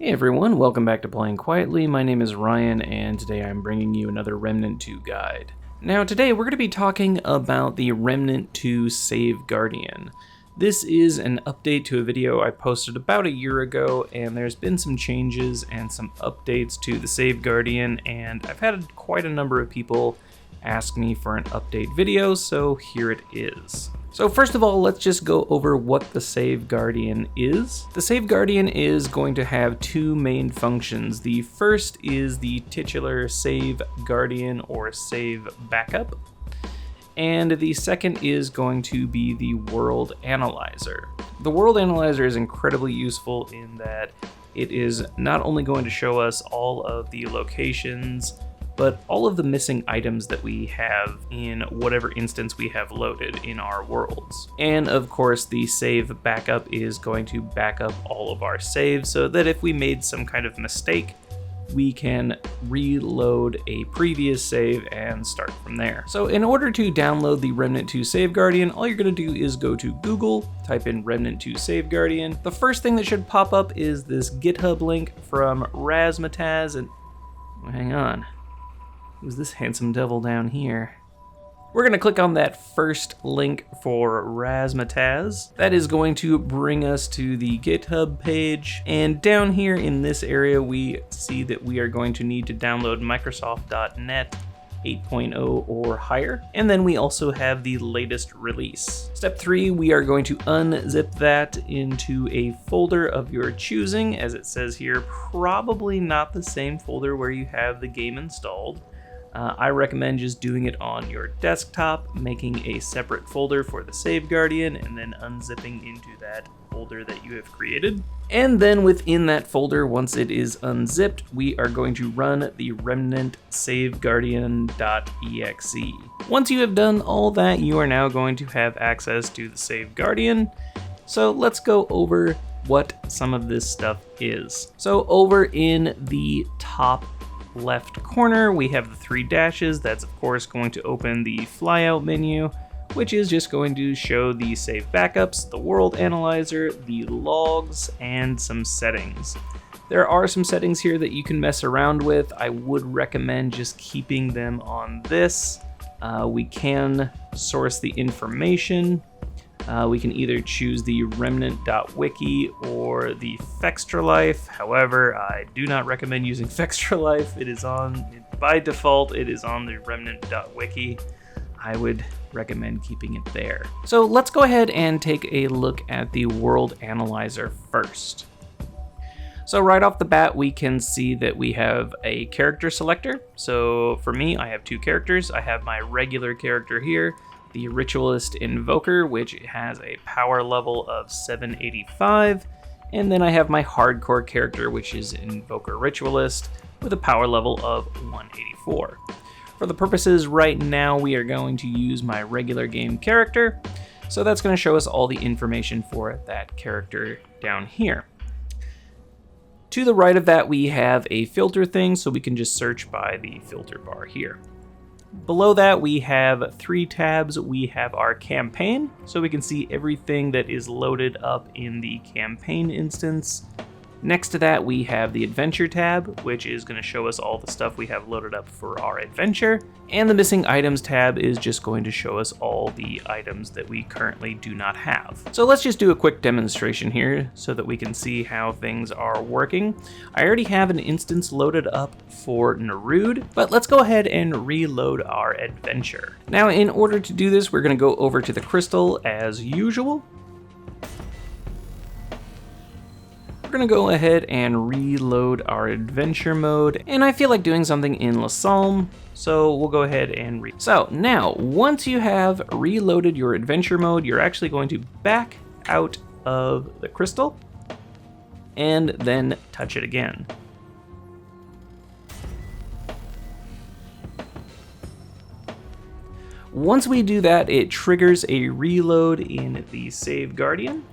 Hey everyone, welcome back to Playing Quietly. My name is Ryan, and today I'm bringing you another Remnant 2 guide. Now today we're going to be talking about the Remnant 2 Save Guardian. This is an update to a video I posted about a year ago, and there's been some changes and some updates to the Save Guardian, and I've had quite a number of people ask me for an update video, so here it is. So first of all, let's just go over what the Save Guardian is. The Save Guardian is going to have two main functions. The first is the titular Save Guardian or Save Backup, and the second is going to be the World Analyzer. The World Analyzer is incredibly useful in that it is not only going to show us all of the locations, but all of the missing items that we have in whatever instance we have loaded in our worlds. And of course, the save backup is going to back up all of our saves so that if we made some kind of mistake, we can reload a previous save and start from there. So in order to download the Remnant 2 Save Guardian, all you're gonna do is go to Google, type in Remnant 2 Save Guardian. The first thing that should pop up is this GitHub link from Razmataz, and hang on. Who's this handsome devil down here? We're gonna click on that first link for Razmataz. That is going to bring us to the GitHub page. And down here in this area, we see that we are going to need to download Microsoft.NET 8.0 or higher. And then we also have the latest release. Step 3, we are going to unzip that into a folder of your choosing. As it says here, probably not the same folder where you have the game installed. I recommend just doing it on your desktop, making a separate folder for the Save Guardian, and then unzipping into that folder that you have created. And then within that folder, once it is unzipped, we are going to run the remnant saveguardian.exe. Once you have done all that, you are now going to have access to the Save Guardian. So let's go over what some of this stuff is. So over in the top left corner, we have the three dashes. That's of course going to open the flyout menu, which is just going to show the save backups, the world analyzer, the logs, and some settings. There are some settings here that you can mess around with. I would recommend just keeping them on this. We can source the information. We can either choose the remnant.wiki or the Fextralife. However, I do not recommend using Fextralife. It is by default, it is on the remnant.wiki. I would recommend keeping it there. So let's go ahead and take a look at the World Analyzer first. So right off the bat, we can see that we have a character selector. So for me, I have two characters. I have my regular character here, the Ritualist Invoker, which has a power level of 785, and then I have my hardcore character, which is Invoker Ritualist, with a power level of 184. For the purposes right now, we are going to use my regular game character, so that's going to show us all the information for that character down here. To the right of that, we have a filter thing, so we can just search by the filter bar here. Below that, we have three tabs. We have our campaign, so we can see everything that is loaded up in the campaign instance. Next to that, we have the adventure tab, which is going to show us all the stuff we have loaded up for our adventure. And the missing items tab is just going to show us all the items that we currently do not have. So let's just do a quick demonstration here so that we can see how things are working. I already have an instance loaded up for Nerud, but let's go ahead and reload our adventure. Now, in order to do this, we're going to go over to the crystal as usual. We're gonna go ahead and reload our adventure mode, and I feel like doing something in La Salme, so we'll go ahead and So now, once you have reloaded your adventure mode, you're actually going to back out of the crystal and then touch it again. Once we do that, it triggers a reload in the Save Guardian.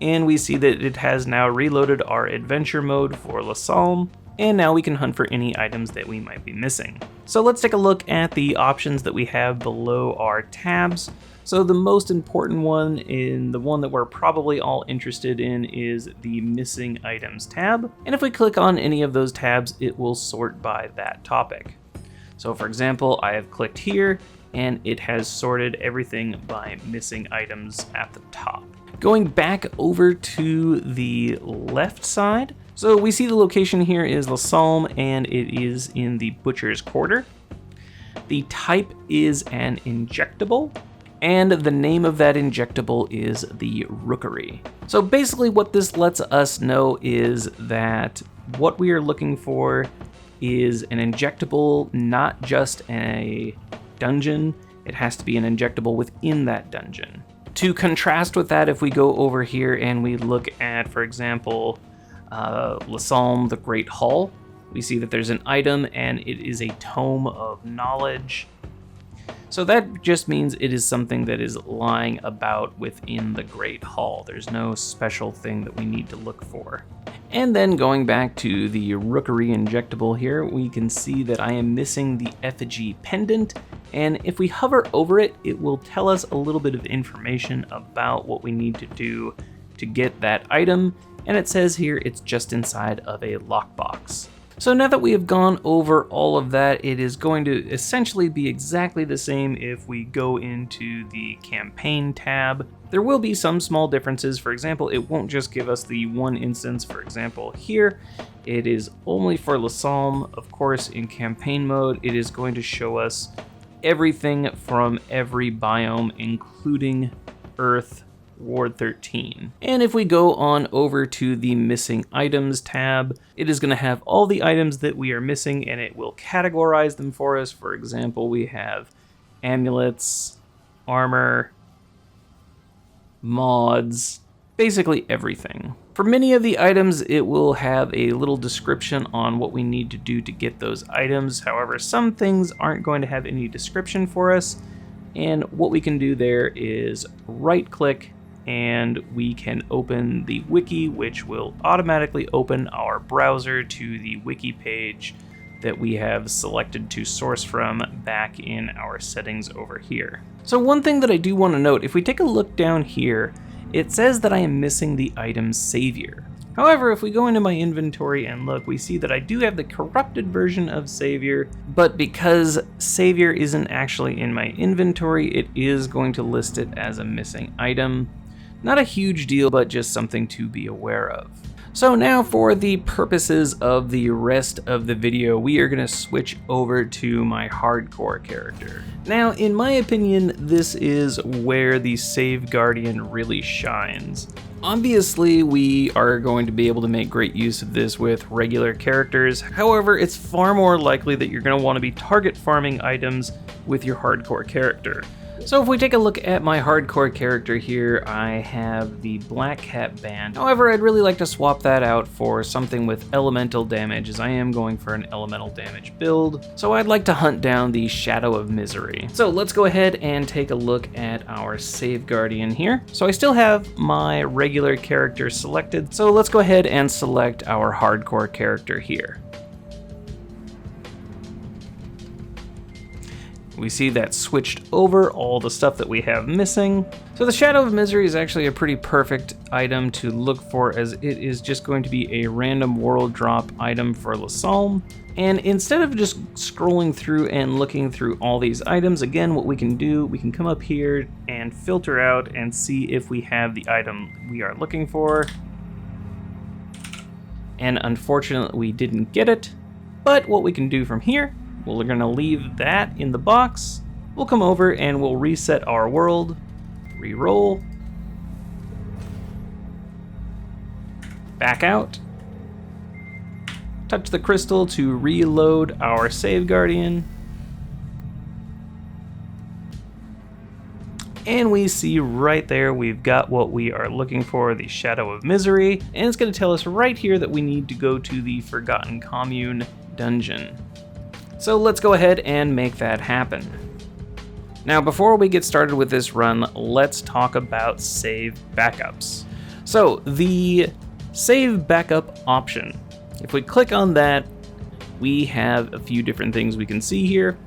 And we see that it has now reloaded our adventure mode for La Salme, and now we can hunt for any items that we might be missing. So let's take a look at the options that we have below our tabs. So the most important one, and the one that we're probably all interested in, is the missing items tab. And if we click on any of those tabs, it will sort by that topic. So for example, I have clicked here and it has sorted everything by missing items at the top. Going back over to the left side, so we see the location here is La Salme and it is in the Butcher's Quarter. The type is an injectable, and the name of that injectable is the Rookery. So basically what this lets us know is that what we are looking for is an injectable, not just a dungeon. It has to be an injectable within that dungeon. To contrast with that, if we go over here and we look at, for example, La Salme, the Great Hall, we see that there's an item and it is a Tome of Knowledge. So that just means it is something that is lying about within the Great Hall. There's no special thing that we need to look for. And then going back to the Rookery injectable here, we can see that I am missing the effigy pendant. And if we hover over it, it will tell us a little bit of information about what we need to do to get that item. And it says here it's just inside of a lockbox. So now that we have gone over all of that, it is going to essentially be exactly the same if we go into the campaign tab. There will be some small differences. For example, it won't just give us the one instance. For example, here, it is only for La Salme. Of course, in campaign mode, it is going to show us everything from every biome, including Earth, Ward 13. And if we go on over to the missing items tab, it is going to have all the items that we are missing and it will categorize them for us. For example, we have amulets, armor, mods, basically everything. For many of the items, it will have a little description on what we need to do to get those items. However, some things aren't going to have any description for us. And what we can do there is right click and we can open the wiki, which will automatically open our browser to the wiki page that we have selected to source from back in our settings over here. So one thing that I do want to note, if we take a look down here, it says that I am missing the item Savior. However, if we go into my inventory and look, we see that I do have the corrupted version of Savior, but because Savior isn't actually in my inventory, it is going to list it as a missing item. Not a huge deal, but just something to be aware of. So now for the purposes of the rest of the video, we are going to switch over to my hardcore character. Now, in my opinion, this is where the Save Guardian really shines. Obviously, we are going to be able to make great use of this with regular characters. However, it's far more likely that you're going to want to be target farming items with your hardcore character. So if we take a look at my hardcore character here, I have the Black Cat Band. However, I'd really like to swap that out for something with elemental damage, as I am going for an elemental damage build. So I'd like to hunt down the Shadow of Misery. So let's go ahead and take a look at our Save Guardian here. So I still have my regular character selected, so let's go ahead and select our hardcore character here. We see that switched over all the stuff that we have missing. So the Shadow of Misery is actually a pretty perfect item to look for, as it is just going to be a random world drop item for La Salme. And instead of just scrolling through and looking through all these items, again, what we can do, we can come up here and filter out and see if we have the item we are looking for. And unfortunately, we didn't get it. But what we can do from here, we're going to leave that in the box. We'll come over and we'll reset our world, re-roll, back out, touch the crystal to reload our Save Guardian, and we see right there we've got what we are looking for, the Shadow of Misery, and it's going to tell us right here that we need to go to the Forgotten Commune dungeon. So let's go ahead and make that happen. Now, before we get started with this run, let's talk about save backups. So the save backup option, if we click on that, we have a few different things we can see here.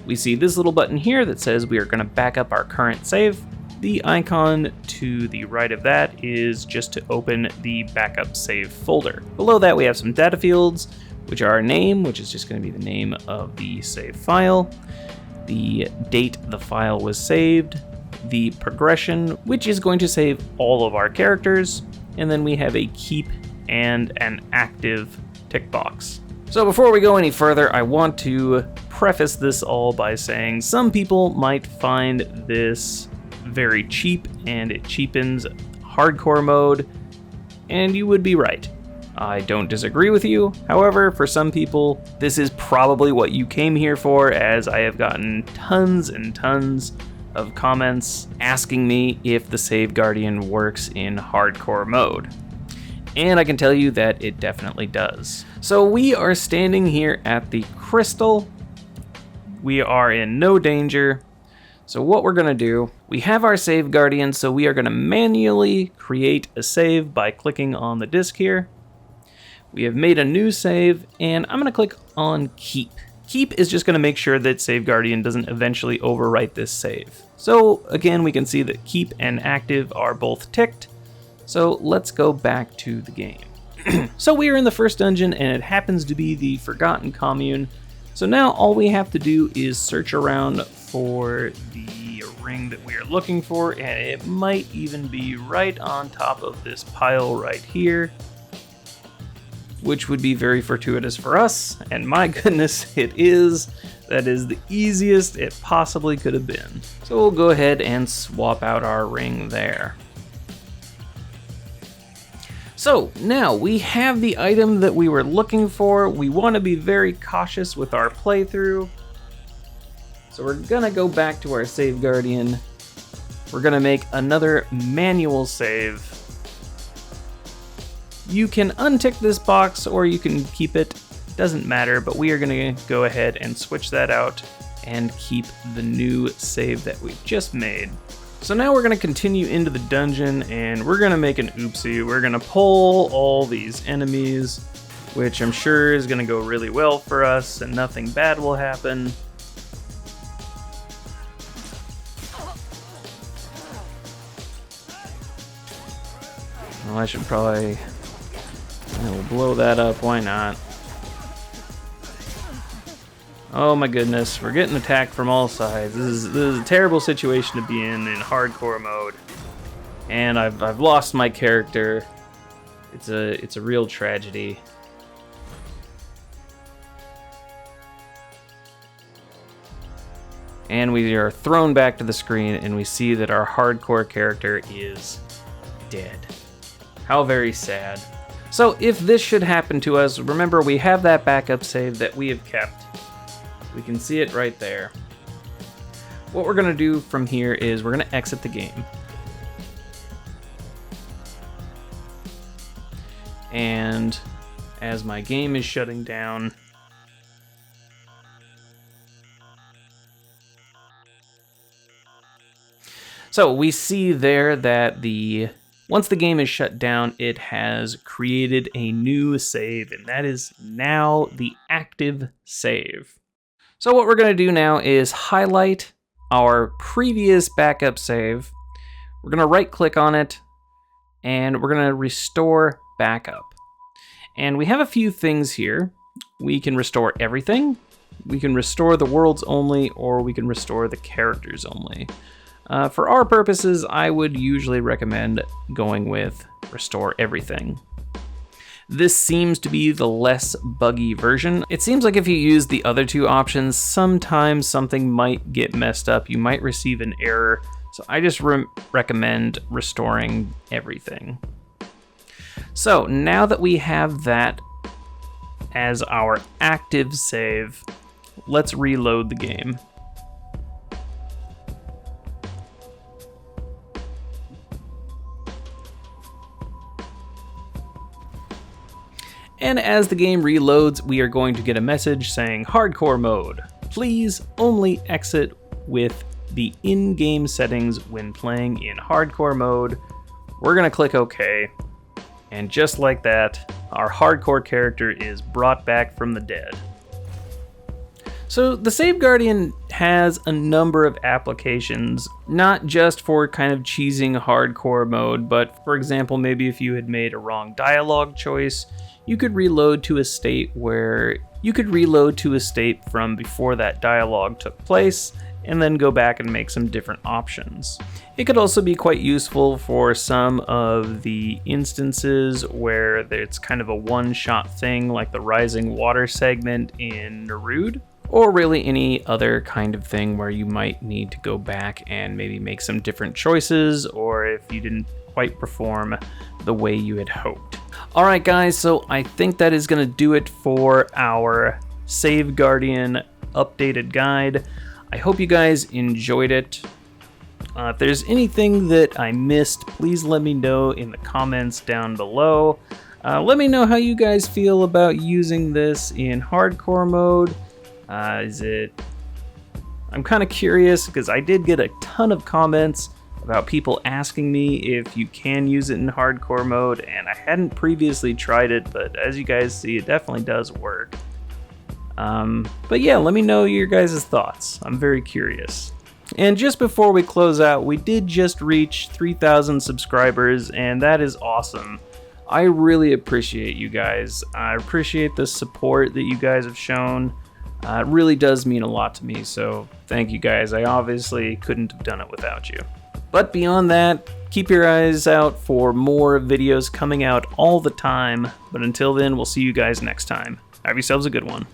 we see this little button here that says we are going to back up our current save. The icon to the right of that is just to open the backup save folder. Below that we have some data fields, which are our name, which is just going to be the name of the save file, the date the file was saved, the progression, which is going to save all of our characters, and then we have a keep and an active tick box. So before we go any further, I want to preface this all by saying some people might find this very cheap and it cheapens hardcore mode, and you would be right. I don't disagree with you. However, for some people, this is probably what you came here for, as I have gotten tons and tons of comments asking me if the Save Guardian works in hardcore mode. And I can tell you that it definitely does. So we are standing here at the crystal. We are in no danger. So what we're gonna do, we have our Save Guardian, so we are gonna manually create a save by clicking on the disk here. We have made a new save, and I'm gonna click on Keep. Keep is just gonna make sure that Save Guardian doesn't eventually overwrite this save. So again, we can see that Keep and Active are both ticked. So let's go back to the game. So we are in the first dungeon, and it happens to be the Forgotten Commune. So now all we have to do is search around for the ring that we are looking for, and it might even be right on top of this pile right here, which would be very fortuitous for us, and my goodness, it is. That is the easiest it possibly could have been. So we'll go ahead and swap out our ring there. So now we have the item that we were looking for. We want to be very cautious with our playthrough. So we're gonna go back to our Save Guardian. We're gonna make another manual save. You can untick this box or you can keep it, doesn't matter, but we are gonna go ahead and switch that out and keep the new save that we just made. So now we're gonna continue into the dungeon and we're gonna make an oopsie. We're gonna pull all these enemies, which I'm sure is gonna go really well for us and nothing bad will happen. Well, I should probably, we'll blow that up, why not? Oh my goodness, we're getting attacked from all sides. This is a terrible situation to be in hardcore mode. And I've lost my character. It's a real tragedy. And we are thrown back to the screen and we see that our hardcore character is dead. How very sad. So if this should happen to us, remember we have that backup save that we have kept. We can see it right there. What we're gonna do from here is we're gonna exit the game. And as my game is shutting down, so we see there that once the game is shut down, it has created a new save, and that is now the active save. So what we're gonna do now is highlight our previous backup save. We're gonna right click on it and we're gonna restore backup. And we have a few things here. We can restore everything, we can restore the worlds only, or we can restore the characters only. For our purposes, I would usually recommend going with restore everything. This seems to be the less buggy version. It seems like if you use the other two options, sometimes something might get messed up. You might receive an error. So I just recommend restoring everything. So now that we have that as our active save, let's reload the game. And as the game reloads, we are going to get a message saying hardcore mode. Please only exit with the in-game settings when playing in hardcore mode. We're gonna click OK. And just like that, our hardcore character is brought back from the dead. So the Save Guardian has a number of applications, not just for kind of cheesing hardcore mode, but for example, maybe if you had made a wrong dialogue choice, you could reload to a state from before that dialogue took place, and then go back and make some different options. It could also be quite useful for some of the instances where it's kind of a one-shot thing, like the Rising Water segment in Nerude, or really any other kind of thing where you might need to go back and maybe make some different choices, or if you didn't quite perform the way you had hoped. Alright guys, so I think that is going to do it for our Save Guardian updated guide. I hope you guys enjoyed it. If there's anything that I missed, please let me know in the comments down below. Let me know how you guys feel about using this in hardcore mode. I'm kind of curious because I did get a ton of comments about people asking me if you can use it in hardcore mode, and I hadn't previously tried it, but as you guys see, it definitely does work. But yeah, let me know your guys' thoughts. I'm very curious. And just before we close out, we did just reach 3,000 subscribers, and that is awesome. I really appreciate you guys. I appreciate the support that you guys have shown. It really does mean a lot to me, so thank you guys. I obviously couldn't have done it without you. But beyond that, keep your eyes out for more videos coming out all the time. But until then, we'll see you guys next time. Have yourselves a good one.